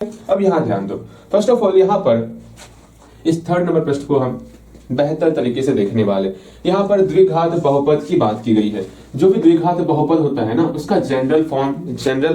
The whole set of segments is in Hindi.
अब यहाँ ध्यान दो, फर्स्ट ऑफ ऑल यहाँ पर इस थर्ड नंबर प्रश्न को हम बेहतर तरीके से देखने वाले। यहाँ पर द्विघात बहुपद की बात की गई है। जो भी द्विघात बहुपद होता है ना, उसका जनरल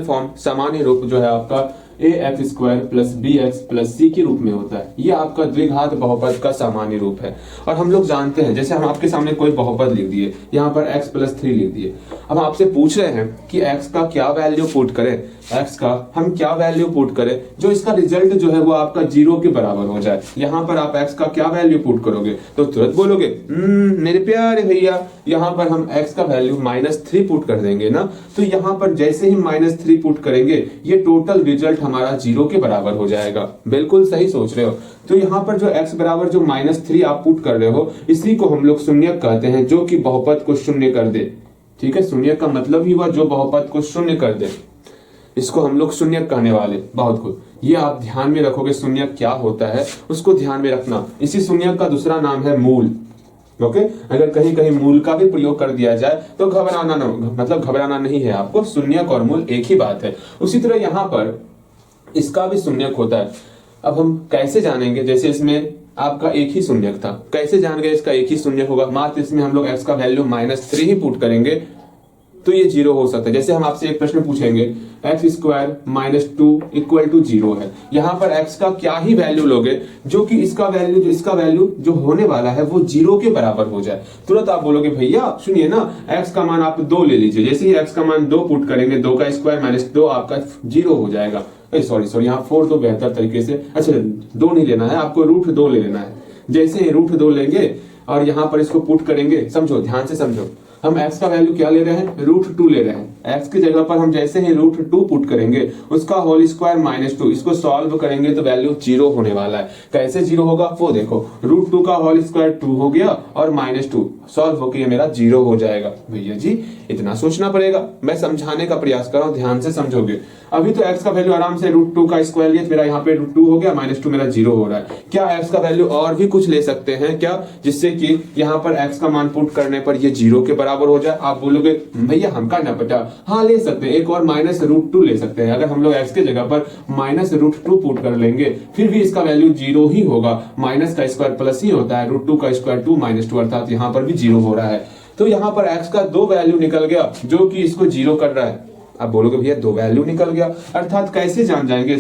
फॉर्म सामान्य रूप जो है आपका ax² plus bx plus c के रूप में होता है। ये आपका द्विघात बहुपद का सामान्य रूप है। और हम लोग जानते हैं, जैसे हम आपके सामने कोई बहुपद लिख दिए, यहाँ पर x प्लस 3 लिख दिए। अब आपसे पूछ रहे हैं कि x का क्या वैल्यू पुट करें, x का हम क्या वैल्यू पुट करें जो इसका रिजल्ट जो है वो आपका 0 के बराबर हो जाए। यहाँ पर आप x का क्या वैल्यू पुट करोगे तो तुरंत बोलोगे मेरे प्यारे भैया, यहाँ पर हम x का वैल्यू -3 पुट कर देंगे ना। तो यहाँ पर जैसे ही -3 पुट करेंगे, ये टोटल रिजल्ट हमारा 0 के बराबर हो जाएगा। बिल्कुल सही सोच रहे हो। तो यहाँ पर जो x बराबर जो -3 आप पुट कर रहे हो, इसी को हम लोग शून्यक कहते हैं, जो कि बहुपद को शून्य कर दे। ठीक है, शून्यक का मतलब ही हुआ जो बहुपद को शून्य कर दे, इसको हम लोग शून्यक कहने वाले। बहुत कुछ ये आप ध्यान में रखोगे, शून्यक क्या होता है उसको ध्यान में रखना। इसी शून्यक का दूसरा नाम है मूल। ओके, अगर कहीं कहीं मूल का भी प्रयोग कर दिया जाए तो घबराना नहीं है आपको। शून्यक और मूल एक ही बात है। उसी तरह यहाँ पर इसका भी शून्यक होता है। अब हम कैसे जानेंगे, जैसे इसमें आपका एक ही शून्यक था, कैसे जान गए इसका एक ही शून्यक होगा? मात्र इसमें हम लोग x का वैल्यू -3 ही पुट करेंगे तो ये 0 हो सकता है। जैसे हम आपसे एक प्रश्न पूछेंगे x² - 2 = 0 है। यहाँ पर x का क्या ही वैल्यू लोगे जो कि इसका वैल्यू जो होने वाला है वो 0 के बराबर हो जाए। तुरंत आप बोलोगे भैया सुनिए ना, x का मान आप 2 ले लीजिए। जैसे ही x का मान 2 पुट करेंगे, 2 का स्क्वायर -2 आपका 0 हो जाएगा। सॉरी, यहाँ 4 तो बेहतर तरीके से, अच्छा 2 नहीं लेना है आपको, √2 ले लेना है। जैसे ही √2 लेंगे और यहाँ पर इसको पुट करेंगे, समझो ध्यान से समझो, हम x का वैल्यू क्या ले रहे हैं, √2 ले रहे हैं। x की जगह पर हम जैसे ही √2 पुट करेंगे, उसका होल स्क्वायर -2, इसको सॉल्व करेंगे तो वैल्यू 0 होने वाला है। कैसे 0 होगा वो देखो, √2 का होल स्क्वायर 2 हो गया और -2 सॉल्व होकर ये मेरा 0 हो जाएगा। भैया जी इतना सोचना पड़ेगा, मैं समझाने का प्रयास कर रहा हूं, ध्यान से समझोगे। अभी तो x का वैल्यू आराम से √2 का स्क्वायर लिया, मेरा यहाँ पे √2 हो गया, -2 मेरा 0 हो रहा है। क्या x का वैल्यू और भी कुछ ले सकते हैं क्या, जिससे कि यहाँ पर x का मान पुट करने पर ये 0 के बराबर हो जाए? आप बोलोगे भैया हमका ना पता। हाँ ले सकते हैं, एक और -√2 ले सकते हैं। अगर हम लोग x के जगह पर -√2 पुट कर लेंगे, फिर भी इसका वैल्यू 0 ही होगा। माइनस का स्क्वायर प्लस ही होता है, √2 का स्क्वायर 2 -2, अर्थात यहाँ पर भी 0 हो रहा है। तो यहाँ पर x का 2 वैल्यू निकल गया जो कि इसको 0 कर रहा है। आप बोलोगे भैया 2 वैल्यू निकल गया, अर्थात कैसे जान जाएंगे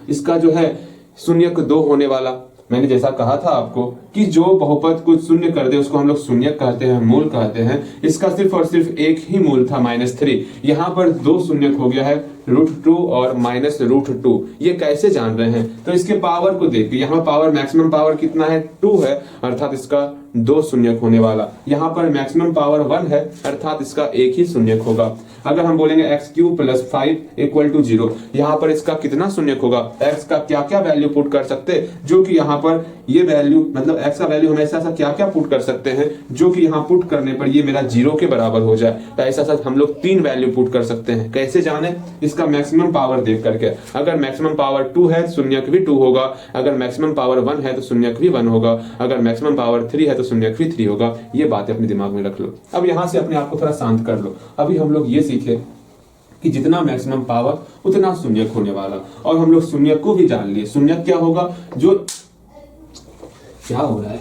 इसका जो है शून्यक 2 होने वाला। मैंने जैसा कहा था आपको कि जो बहुपद को शून्य कर दे उसको हम लोग शून्यक कहते हैं, मूल कहते हैं। इसका सिर्फ और सिर्फ एक ही मूल था -3, यहाँ पर 2 शून्यक हो गया है, √2 और -√2। ये कैसे जान रहे हैं तो इसके पावर को देखिए, यहाँ पावर मैक्सिमम पावर कितना है, 2 है, अर्थात इसका 2 शून्यक होने वाला। यहाँ पर मैक्सिमम पावर 1 है, अर्थात इसका एक ही शून्यक होगा। अगर हम बोलेंगे x³ + 5 = 0, यहाँ पर इसका कितना शून्यक होगा? x का क्या क्या वैल्यू पुट कर सकते हैं जो कि यहाँ पर ये वैल्यू, मतलब x का वैल्यू हम ऐसा क्या क्या पुट कर सकते हैं जो कि यहाँ पुट करने पर ये मेरा 0 के बराबर हो जाए। तो ऐसा हम लोग 3 वैल्यू पुट कर सकते हैं। कैसे जाने? इसका मैक्सिमम पावर देख करके। अगर मैक्सिमम पावर 2 है शून्यक भी 2 होगा, अगर मैक्सिमम पावर 1 है तो शून्यक भी 1 होगा, अगर मैक्सिमम पावर 3 है तो शून्यक भी 3 होगा। ये बातें अपने दिमाग में रख लो। अब यहाँ से अपने आप को थोड़ा शांत कर लो। अभी हम लोग ये सीखे कि जितना मैक्सिमम पावर उतना शून्यक होने वाला, और हम लोग शून्यक को भी जान लिए। शून्यक क्या होगा, जो क्या हो रहा है,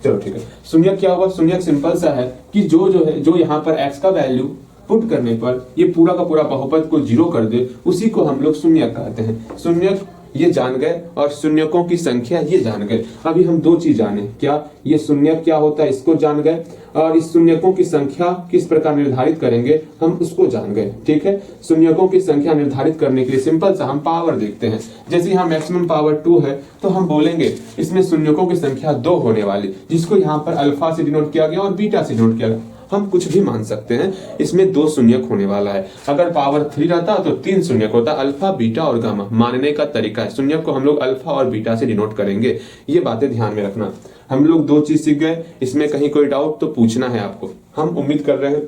चलो ठीक है, शून्यक क्या होगा? शून्यक सिंपल सा है कि जो यहाँ पर x का वैल्यू पुट करने पर ये पूरा का पूरा बहुपद को 0 कर दे, उसी को हम लोग शून्यक कहते हैं। शून्यक ये जान गए और शून्यकों की संख्या ये जान गए। अभी हम 2 चीज जाने, क्या ये शून्यक क्या होता है इसको जान गए, और इस शून्यकों की संख्या किस प्रकार निर्धारित करेंगे हम उसको जान गए। ठीक है, शून्यकों की संख्या निर्धारित करने के लिए सिंपल सा हम पावर देखते हैं। जैसे यहाँ मैक्सिमम पावर 2 है तो हम बोलेंगे इसमें शून्यकों की संख्या 2 होने वाली, जिसको यहाँ पर अल्फा से डिनोट किया गया और बीटा से डिनोट किया गया। हम कुछ भी मान सकते हैं, इसमें 2 शून्यक होने वाला है। अगर पावर 3 रहता तो 3 शून्यक होता, अल्फा बीटा और गामा। मानने का तरीका है, शून्यक को हम लोग अल्फा और बीटा से डिनोट करेंगे। ये बातें ध्यान में रखना। हम लोग 2 चीज सीख गए, इसमें कहीं कोई डाउट तो पूछना है आपको। हम उम्मीद कर रहे हैं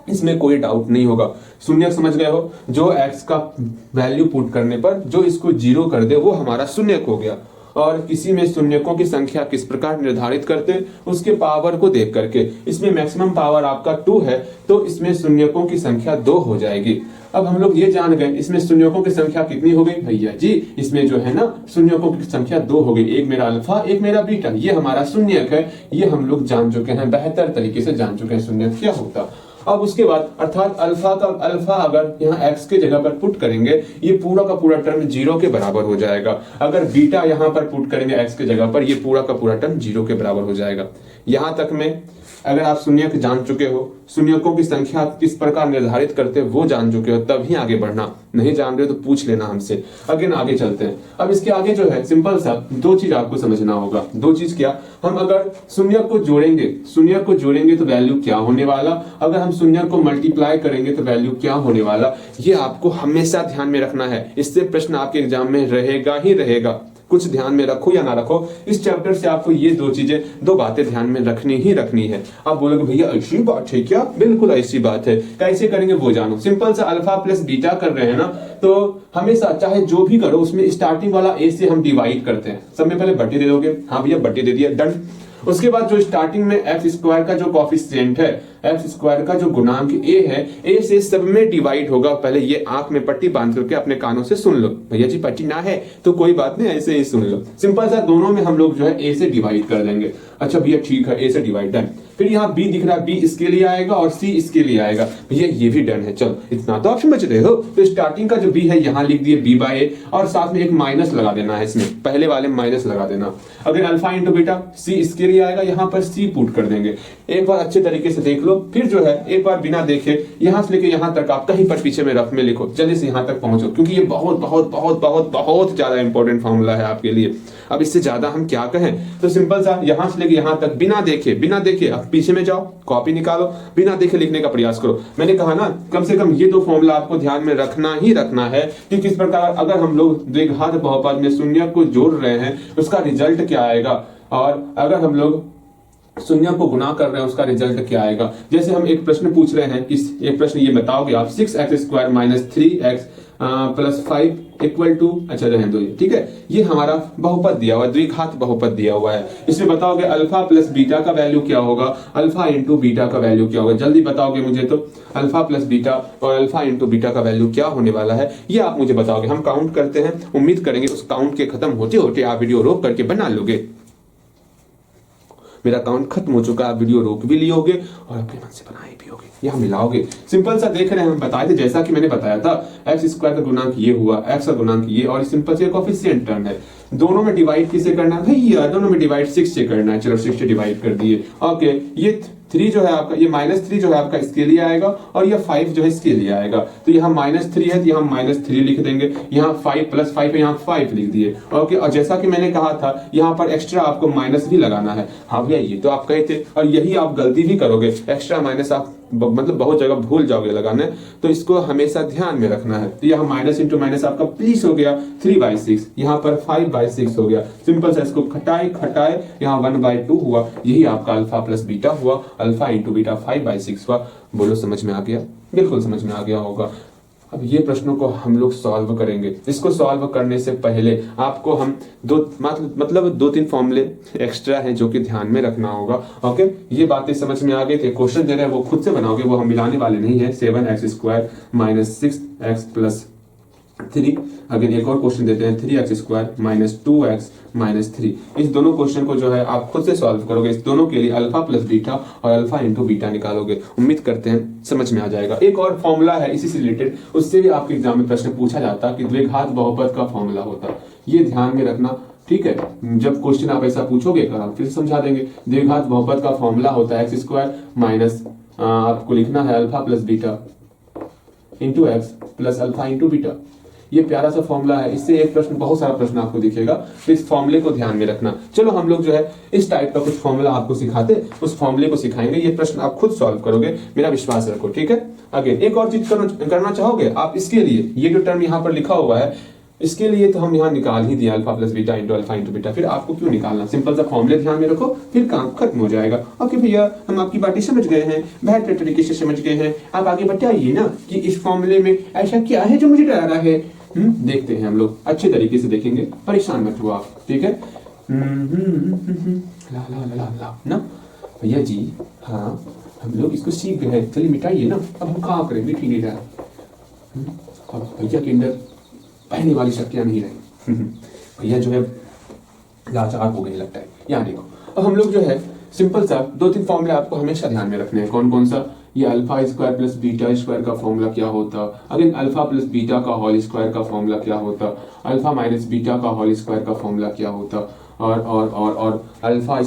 इसमें कोई डाउट नहीं होगा। शून्यक समझ गए हो, जो x का वैल्यू पुट करने पर जो इसको 0 कर दे वो हमारा शून्यक हो गया। और किसी में शून्यकों की संख्या किस प्रकार निर्धारित करते, उसके पावर को देख करके। इसमें मैक्सिमम पावर आपका 2 है तो इसमें शून्यकों की संख्या 2 हो जाएगी। अब हम लोग ये जान गए इसमें शून्यकों की संख्या कितनी हो गई भैया जी, इसमें जो है ना शून्यकों की संख्या 2 हो गई, एक मेरा अल्फा एक मेरा बीटा, ये हमारा शून्यक है, ये हम लोग जान चुके हैं, बेहतर तरीके से जान चुके हैं शून्यक क्या होता। अब उसके बाद अर्थात अल्फा अगर यहाँ x के जगह पर पुट करेंगे ये पूरा का पूरा टर्म 0 के बराबर हो जाएगा, अगर बीटा यहाँ पर पुट करेंगे x के जगह पर ये पूरा का पूरा टर्म 0 के बराबर हो जाएगा। यहां तक में अगर आप शून्यक जान चुके हो, शून्यकों की संख्या किस प्रकार निर्धारित करते हो वो जान चुके हो, तब ही आगे बढ़ना, नहीं जान रहे हो तो पूछ लेना हमसे। अगेन आगे चलते हैं। अब इसके आगे जो है सिंपल सा 2 चीज आपको समझना होगा। 2 चीज क्या, हम अगर शून्यक को जोड़ेंगे तो वैल्यू क्या होने वाला, अगर हम शून्यक को मल्टीप्लाई करेंगे तो वैल्यू क्या होने वाला, ये आपको हमेशा ध्यान में रखना है। इससे प्रश्न आपके एग्जाम में रहेगा ही रहेगा, कुछ ध्यान में रखो या ना रखो, इस चैप्टर से आपको ये 2 बातें ध्यान में रखनी ही रखनी है। आप बोलोगे भैया ऐसी बात है क्या, बिल्कुल ऐसी बात है, कैसे करेंगे वो जानो। सिंपल सा अल्फा प्लस बीटा कर रहे हैं ना, तो हमेशा चाहे जो भी करो उसमें स्टार्टिंग वाला ए से हम डिवाइड करते हैं। सब में पहले बट्टी दे दोगे, हाँ भैया बट्टी दे दिया, डन। उसके बाद जो स्टार्टिंग में एक्स स्क्वायर का जो कोफिशिएंट है, एक्स स्क्वायर का जो गुणांक ए है, ए से सब में डिवाइड होगा। पहले ये आंख में पट्टी बांध करके अपने कानों से सुन लो, भैया जी पट्टी ना है तो कोई बात नहीं, ऐसे ही सुन लो। सिंपल सा दोनों में हम लोग जो है ए से डिवाइड कर देंगे। अच्छा भैया ठीक है, ए से डिवाइड, डन। फिर यहाँ बी दिख रहा है, बी इसके लिए आएगा और सी इसके लिए आएगा, भैया ये भी डन है। चलो इतना तो आप समझ रहे हो। तो स्टार्टिंग का जो बी है यहाँ लिख दिए बी बाय ए, और साथ में एक माइनस लगा देना है, इसमें पहले वाले माइनस लगा देना। अगर अल्फा इंटू बीटा, सी इसके लिए आएगा, यहाँ पर सी पुट कर देंगे। एक बार अच्छे तरीके से देख लो, फिर जो है एक बार बिना देखे यहां से लेके यहां तक आप कहीं पर पीछे में रफ में लिखो, जल्दी से यहां तक पहुंचो, क्योंकि ये बहुत बहुत बहुत बहुत बहुत ज्यादा इंपॉर्टेंट फॉर्मूला है आपके लिए। अब इससे ज्यादा हम क्या कहें, तो सिंपल सा यहां से लेके यहां तक बिना देखे अब पीछे में जाओ, कॉपी निकालो, बिना देखे लिखने का प्रयास करो। मैंने कहा ना कम से कम ये 2 फॉर्मूला आपको ध्यान में रखना ही रखना है कि किस प्रकार अगर हम लोग द्विघात बहुपद में शून्य को जोड़ रहे हैं उसका रिजल्ट क्या आएगा, और अगर हम लोग शून्य को गुना कर रहे हैं उसका रिजल्ट क्या आएगा। जैसे हम एक प्रश्न पूछ रहे हैं, एक प्रश्न ये बताओगे आप 6x² minus 3x plus 5 equal to, अच्छा रहने दो ये, ठीक है, ये हमारा बहुपद दिया हुआ है, द्विघात बहुपद दिया हुआ है। इसमें बताओगे अल्फा प्लस बीटा का वैल्यू क्या होगा, अल्फा इंटू बीटा का वैल्यू क्या होगा, जल्दी बताओगे मुझे। तो अल्फा प्लस बीटा और अल्फा इंटू बीटा का वैल्यू क्या होने वाला है ये आप मुझे बताओगे। हम काउंट करते हैं, उम्मीद करेंगे उस काउंट के खत्म होते होते आप वीडियो रोक करके बना लोगे। मेरा काउंट खत्म हो चुका है, आप वीडियो रोक भी लियोगे और अपने मन से बनाए भी होगे, यहाँ मिलाओगे। सिंपल सा देख रहे हैं, हम बताए थे जैसा कि मैंने बताया था, एक्स स्क्वायर का गुणांक ये हुआ, एक्स का गुणांक ये, और सिंपल से कोफिशिएंट टर्म है। दोनों में डिवाइड किसे करना है भैया, दोनों में डिवाइड 6 से करना है। चलो 6 से डिवाइड कर दिए। ओके, ये 3 जो है आपका, ये -3 जो है आपका इसके लिए आएगा, और ये 5 जो है इसके लिए आएगा। तो यहाँ -3 है तो यहाँ -3 लिख देंगे, यहाँ 5 + 5 है, यहाँ 5 लिख दिए। ओके, और जैसा कि मैंने कहा था यहाँ पर एक्स्ट्रा आपको माइनस भी लगाना है। हाँ भैया ये तो आप कहे थे, और यही आप गलती भी करोगे, एक्स्ट्रा माइनस आप मतलब बहुत जगह भूल जाओगे लगाने, तो इसको हमेशा ध्यान में रखना है। तो यहाँ माइनस इंटू माइनस आपका प्लीज हो गया 3/6, यहाँ पर 5/6 हो गया। सिंपल सा इसको खटाए यहाँ 1/2 हुआ, यही आपका अल्फा प्लस बीटा हुआ, अल्फा इंटू बीटा 5/6 हुआ। बोलो समझ में आ गया? बिल्कुल समझ में आ गया होगा। अब ये प्रश्नों को हम लोग सॉल्व करेंगे। इसको सॉल्व करने से पहले आपको हम मतलब 2-3 फॉर्मूले एक्स्ट्रा हैं जो कि ध्यान में रखना होगा। ओके, ये बातें समझ में आ गई थी। क्वेश्चन दे रहे हैं वो खुद से बनाओगे, वो हम मिलाने वाले नहीं है। 7x² minus 6x plus 3। अगर एक और क्वेश्चन देते हैं 3x² माइनस 2x माइनस 3। इस दोनों क्वेश्चन को जो है आप खुद से सॉल्व करोगे। इस दोनों के लिए अल्फा प्लस बीटा और अल्फा इंटू बीटा निकालोगे। उम्मीद करते हैं समझ में आ जाएगा। एक और फॉर्मूला है इसी से रिलेटेड, उससे भी आपके एग्जाम में प्रश्न पूछा जाता कि द्विघात बहुपद का फॉर्मूला होता, ये ध्यान में रखना, ठीक है। जब क्वेश्चन आप ऐसा पूछोगे हम फिर समझा देंगे। द्विघात बहुपद का फॉर्मूला होता है x² माइनस आपको लिखना है alpha plus beta into x plus alpha into beta. ये प्यारा सा फॉर्मूला है, इससे एक प्रश्न, बहुत सारा प्रश्न आपको दिखेगा, तो इस फॉर्मूले को ध्यान में रखना। चलो हम लोग जो है इस टाइप का कुछ फॉर्मूला आपको सिखाते, उस फॉर्मूले को सिखाएंगे। ये प्रश्न आप खुद सॉल्व करोगे, मेरा विश्वास रखो, ठीक है। आगे एक और चीज करना चाहोगे आप, इसके लिए ये जो टर्म यहाँ पर लिखा हुआ है इसके लिए तो हम यहाँ निकाल ही दिए alpha plus beta into alpha into beta. फिर आपको क्यों निकालना, सिंपल सा फॉर्मूले ध्यान में रखो, फिर काम खत्म हो जाएगा। ओके भैया, हम आपकी बातें समझ गए हैं, बेहतर तरीके से समझ गए हैं। आप आगे बताइए ना कि इस फॉर्मूले में ऐसा क्या है जो मुझे डरा रहा है। देखते हैं हम लोग, अच्छे तरीके से देखेंगे, परेशान मत हो आप, ठीक है। ला ला ला ला ना भैया जी, हाँ हम लोग इसको सीख गए, चलिए मिटाइए ना। अब हम कहाँ करें, मिट ही नहीं रहा। अब भैया के अंदर पहले वाली शक्तियां नहीं रही। भैया जो है लाचार हो गए लगता है। यहाँ देखो, अब हम लोग जो है सिंपल सा 2-3 फॉर्मूले आपको हमेशा ध्यान में रखने हैं। कौन कौन सा? ये alpha square plus beta square का फॉर्मूला क्या होता, अगेन अल्फा प्लस बीटा का होल स्क्वायर का फॉर्मूला क्या होता, अल्फा माइनस बीटा का होल स्क्वायर का फॉर्मूला क्या होता, और alpha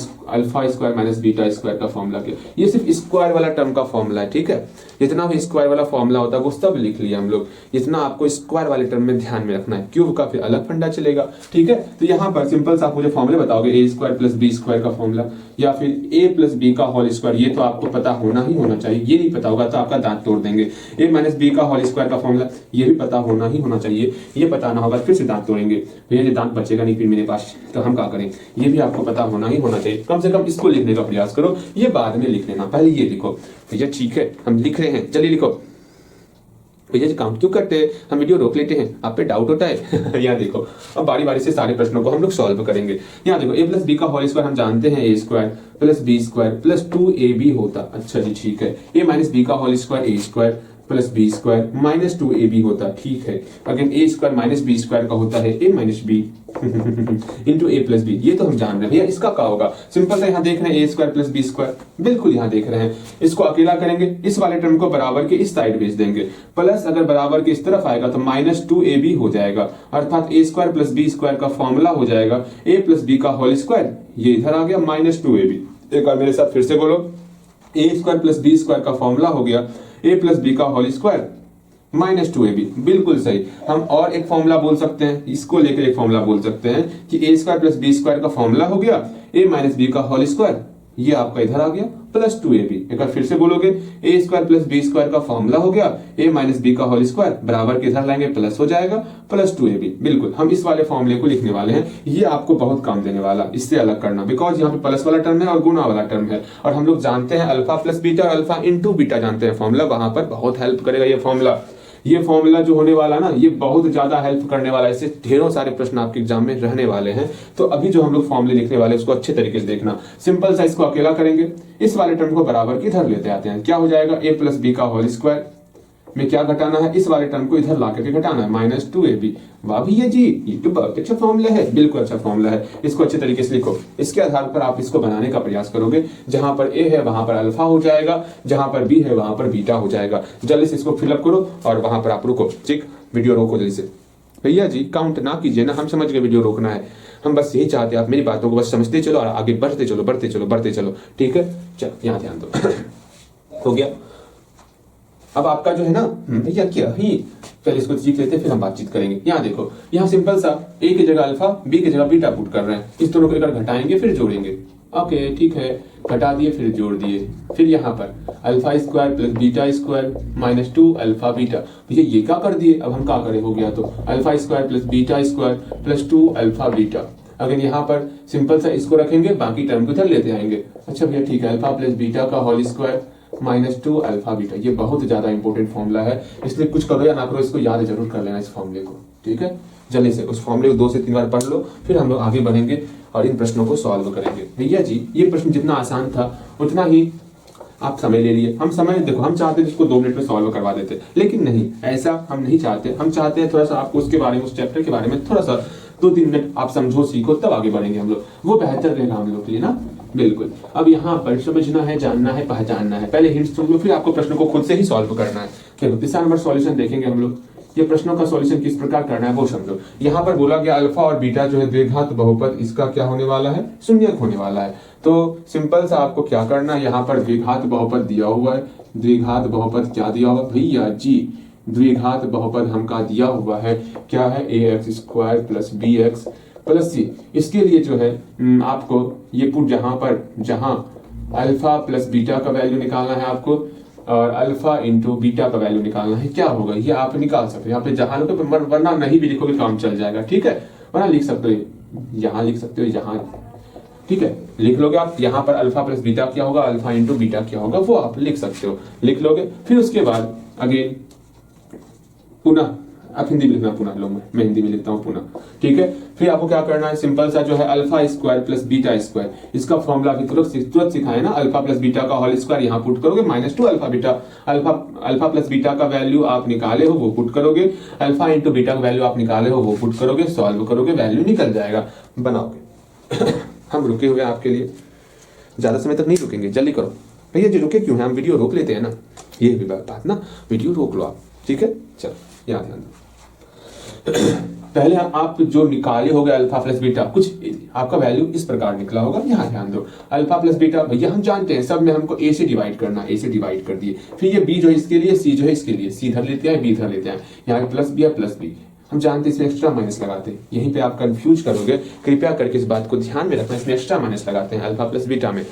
square minus beta square का फॉर्मूला क्या। ये सिर्फ स्क्वायर वाला टर्म का फॉर्मूला है, ठीक है। जितना भी स्क्वायर वाला फॉर्मूला होता है वो सब लिख लिया हम लोग। इतना आपको स्क्वायर वाले टर्म में ध्यान में रखना है, क्यूब का फिर अलग फंडा चलेगा, ठीक है। तो यहाँ पर सिंपल सा आप मुझे फॉर्मूले बताओगे, ए स्क्वायर प्लस बी स्क्वायर का फॉर्मूला या फिर ए प्लस बी का होल स्क्वायर, ये तो आपको पता होना ही होना चाहिए। ये नहीं पता होगा तो आपका दांत तोड़ देंगे। ए माइनस बी का होल स्क्वायर का फॉर्मूला, ये भी पता होना ही होना चाहिए। ये पता ना होगा फिर से दांत तोड़ेंगे, भैया ये दांत बचेगा नहीं फिर मेरे पास, तो हम क्या करें। ये भी आपको पता होना ही होना चाहिए। कम से कम इसको लिखने का प्रयास करो, ये बाद में लिख लेना, पहले ये लिखो। भैया ठीक है हम लिख रहे हैं, चलिए लिखो। भैया जी काउंट क्यों करते हैं, हम वीडियो रोक लेते हैं, आप पे डाउट होता है। यहाँ देखो, अब बारी बारी से सारे प्रश्नों को हम लोग सॉल्व करेंगे। यहाँ देखो, ए प्लस बी का होल स्क्वायर हम जानते हैं A square plus B square plus 2ab होता। अच्छा जी ठीक है। ए माइनस बी का whole square A square plus B square minus 2ab होता, ठीक है। Again A square minus B square का होता है A minus B into A plus B, ये तो हम जान रहे हैं। भैया इसका क्या होगा, सिंपल सा यहाँ देख रहे हैं A square plus B square, बिल्कुल यहाँ देख रहे हैं। इसको अकेला करेंगे, इस वाले टर्म को बराबर के इस साइड भेज देंगे, प्लस अगर बराबर के इस तरफ आएगा तो माइनस 2ab हो जाएगा, अर्थात ए स्क्वायर प्लस बी स्क्वायर का फॉर्मूला हो जाएगा ए प्लस बी का होल स्क्वायर, ये इधर आ गया माइनस 2ab। एक बार मेरे साथ फिर से बोलो, ए स्क्वायर प्लस बी स्क्वायर का फॉर्मूला हो गया ए प्लस बी का होल स्क्वायर माइनस 2ab, बिल्कुल सही। हम और एक फॉर्मूला बोल सकते हैं, इसको लेकर एक फॉर्मूला बोल सकते हैं कि ए स्क्वायर प्लस बी स्क्वायर का फॉर्मूला हो गया ए माइनस बी का होल स्क्वायर, ये आपका इधर आ गया प्लस 2ab। एक बार फिर से बोलोगे, ए स्क्वायर प्लस बी स्क्वायर का फॉर्मूला हो गया ए माइनस बी का होल स्क्वायर, बराबर के इधर लाएंगे प्लस हो जाएगा प्लस 2ab। बिल्कुल हम इस वाले फॉर्मूले को लिखने वाले हैं, ये आपको बहुत काम देने वाला, इससे अलग करना, बिकॉज यहाँ पे प्लस वाला टर्म है और गुणा वाला टर्म है, और हम लोग जानते हैं अल्फा प्लस बीटा और अल्फा इंटू बीटा जानते हैं फॉर्मूला, वहां पर बहुत हेल्प करेगा ये फॉर्मूला। ये फॉर्मूला जो होने वाला ना, ये बहुत ज्यादा हेल्प करने वाला है, इससे ढेरों सारे प्रश्न आपके एग्जाम में रहने वाले हैं। तो अभी जो हम लोग फॉर्मूले लिखने वाले हैं उसको अच्छे तरीके से देखना। सिंपल सा इसको अकेला करेंगे, इस वाले टर्म को बराबर की इधर लेते आते हैं, क्या हो जाएगा ए प्लस बी का होल स्क्वायर में क्या घटाना है, इस वाले टर्म को इधर ला करके घटाना है माइनस 2ab। वाह भैया जी ये तो बहुत अच्छा फॉर्मूला है, बिल्कुल अच्छा फॉर्मूला है, इसको अच्छे तरीके से लिखो। इसके आधार पर आप इसको बनाने का प्रयास करोगे, जहां पर ए है वहां पर अल्फा हो जाएगा, जहां पर बी है वहां पर बीटा हो जाएगा। जल्दी से इसको फिलअप करो और वहां पर आप रुको, ठीक, वीडियो रोको जल्दी से। भैया जी काउंट ना कीजिए ना, हम समझ गए वीडियो रोकना है, हम बस यही चाहते हैं आप मेरी बातों को बस समझते चलो और आगे बढ़ते चलो बढ़ते चलो बढ़ते चलो, ठीक है। चलो यहाँ ध्यान दो। हो गया। अब आपका जो है ना भैया क्या ही, पहले इसको सीख लेते हैं फिर हम बातचीत करेंगे। यहाँ देखो, यहाँ सिंपल सा ए की जगह अल्फा बी की जगह बीटा पुट कर रहे हैं, इस दोनों को एक घटाएंगे फिर जोड़ेंगे। ओके ठीक है, घटा दिए फिर जोड़ दिए, फिर यहाँ पर alpha square plus beta square minus 2 alpha beta, भैया ये क्या कर दिए, अब हम क्या करें, हो गया तो alpha square plus beta square plus 2 alpha beta. अगर यहाँ पर सिंपल सा इसको रखेंगे, बाकी टर्म को इधर लेते आएंगे। अच्छा भैया ठीक है, अल्फा प्लस बीटा का whole square minus 2 alpha beta, ये बहुत ज्यादा इंपॉर्टेंट फॉर्मूला है, इसलिए कुछ करो या ना करो इसको याद जरूर कर लेना इस फॉर्मूले को, ठीक है। जल्दी से उस फॉर्मूले को 2 से 3 बार पढ़ लो, फिर हम लोग आगे बढ़ेंगे और इन प्रश्नों को सॉल्व करेंगे। भैया जी ये प्रश्न जितना आसान था उतना ही आप समय ले लिए। हम समय देखो, हम चाहते थे इसको 2 मिनट में सॉल्व करवा देते, लेकिन नहीं, ऐसा हम नहीं चाहते। हम चाहते हैं थोड़ा सा आपको उसके बारे में, उस चैप्टर के बारे में थोड़ा सा 2-3 मिनट आप समझो सीखो, तब आगे बढ़ेंगे हम लोग, वो बेहतर रहेगा हम लोग के लिए ना। बिल्कुल। अब यहाँ पर समझना है, जानना है, पहचानना है। पहले हिंट्स सुन लो, फिर आपको प्रश्नों को खुद से ही सॉल्व करना है। देखो तीसरा नंबर सॉल्यूशन देखेंगे हम लोग, ये प्रश्नों का सॉल्यूशन किस प्रकार करना है वो समझो। यहाँ पर बोला गया अल्फा और बीटा जो है द्विघात बहुपद, इसका क्या होने वाला है, शून्यक होने वाला है। तो सिंपल सा आपको क्या करना है, यहाँ पर द्विघात बहुपद दिया हुआ है। द्विघात बहुपद क्या दिया हुआ भैया जी, द्विघात बहुपद हमका दिया हुआ है, क्या है, ax square plus bx plus C. इसके लिए जो है आपको ये पुट जहां अल्फा प्लस बीटा का वैल्यू निकालना है आपको, और अल्फा इंटू बीटा का वैल्यू निकालना है, क्या होगा ये आप निकाल सकते हो। यहाँ पे जहां लोगे, वरना नहीं भी लिखोगे काम चल जाएगा, ठीक है। वरना लिख सकते हो, यहाँ लिख सकते हो, यहाँ, ठीक है, लिख लोगे आप। यहाँ पर अल्फा प्लस बीटा क्या होगा, अल्फा इंटू बीटा क्या होगा, वो आप लिख सकते हो, लिख लोगे। फिर उसके बाद अगेन पुनः आप हिंदी में लिखना पुनः लो, मैं हिंदी में लिखता हूँ पुनः, ठीक है। फिर आपको क्या करना है, सिंपल सा जो है alpha square plus beta square, इसका फॉर्मूला अभी तुरंत सिखाया ना, अल्फा प्लस बीटा का होल स्क्वायर यहाँ पुट करोगे -2 alpha beta, alpha plus beta का वैल्यू आप निकाले हो वो पुट करोगे, अल्फा इंटू बीटा का वैल्यू आप निकाले हो वो पुट करोगे, सॉल्व करोगे, वैल्यू निकल जाएगा, बनाओगे। हम रुके हुए आपके लिए, ज्यादा समय तक नहीं रुकेंगे, जल्दी करो भैया जी। रुके क्यों है, हम वीडियो रोक लेते हैं ना, ये भी बात ना, वीडियो रोक लो आप, ठीक है। चलो यहाँ ध्यान दो। पहले आप जो निकाले होगे अल्फा प्लस बीटा, कुछ आपका वैल्यू इस प्रकार निकला होगा, यहाँ ध्यान दो। अल्फा प्लस बीटा भैया हम जानते हैं, सब में हमको ए से डिवाइड करना, ए से डिवाइड कर दिए, फिर ये बी जो है इसके लिए, सी जो है इसके लिए, सी धर लेते हैं, बी धर लेते हैं, यहाँ प्लस बी है प्लस बी, हम जानते हैं इसमें एक्स्ट्रा माइनस लगाते हैं, यहीं पे आप कंफ्यूज करोगे, कृपया करके इस बात को ध्यान में रखना, इसमें एक्स्ट्रा माइनस लगाते हैं अल्फा प्लस बीटा में,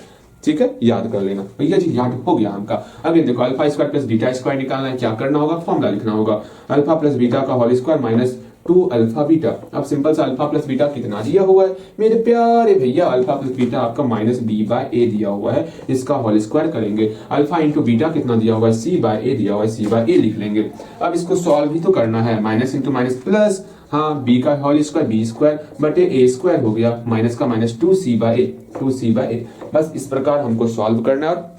ठीक है, याद कर लेना भैया जी, याद हो गया हमका। अब ये देखो alpha square plus beta square निकालना है, क्या करना होगा, फॉर्मूला लिखना होगा, अल्फा प्लस बीटा का होल स्क्वायर -2 अल्फा बीटा। अब सिंपल सा अल्फा प्लस बीटा कितना दिया हुआ है मेरे प्यारे भैया, अल्फा प्लस बीटा आपका -b/a दिया हुआ है, इसका होल स्क्वायर करेंगे, अल्फा इंटू बीटा कितना दिया हुआ है, c/a दिया हुआ है, c/a लिख लेंगे। अब इसको सॉल्व भी तो करना है, माइनस इंटू माइनस प्लस, हाँ b का होल स्क्वायर b स्क्वायर बटे a स्क्वायर हो गया, माइनस का माइनस 2c/a, बस इस प्रकार हमको सॉल्व करना है और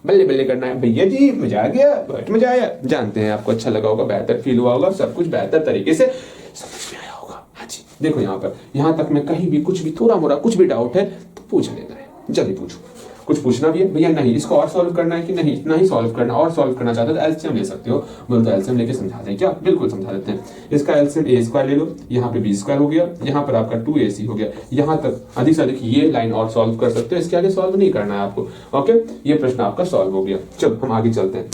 बल्ले बल्ले करना है। भैया जी मजा आ गया, बहुत मजा आया, जानते हैं आपको अच्छा लगा होगा, बेहतर फील हुआ होगा, सब कुछ बेहतर तरीके से समझ में आया होगा। हाँ जी देखो यहाँ पर, यहाँ तक में कहीं भी कुछ भी थोड़ा मोड़ा कुछ भी डाउट है तो पूछ लेना है, जल्दी पूछो। कुछ पूछना भी है भैया, नहीं इसको और सॉल्व करना है कि नहीं, इतना ही सॉल्व करना, और सॉल्व करना चाहते हो तो एलसीएम ले सकते हो, बोलो तो एलसीएम लेके समझा दें क्या, बिल्कुल समझा देते हैं। इसका एलसीएम ए स्क्वायर ले लो, यहाँ पे बी स्क्वायर हो गया, यहाँ पर आपका 2ac हो गया, यहाँ तक अधिक से अधिक ये लाइन और सॉल्व कर सकते हो, इसके आगे सॉल्व नहीं करना है आपको, ओके। ये प्रश्न आपका सॉल्व हो गया। चलो हम आगे चलते हैं।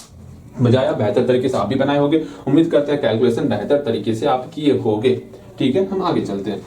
मजा आया, बेहतर तरीके से आप भी बनाए होगे, उम्मीद करते हैं कैलकुलेशन बेहतर तरीके से आप किए होगे, ठीक है। हम आगे चलते हैं।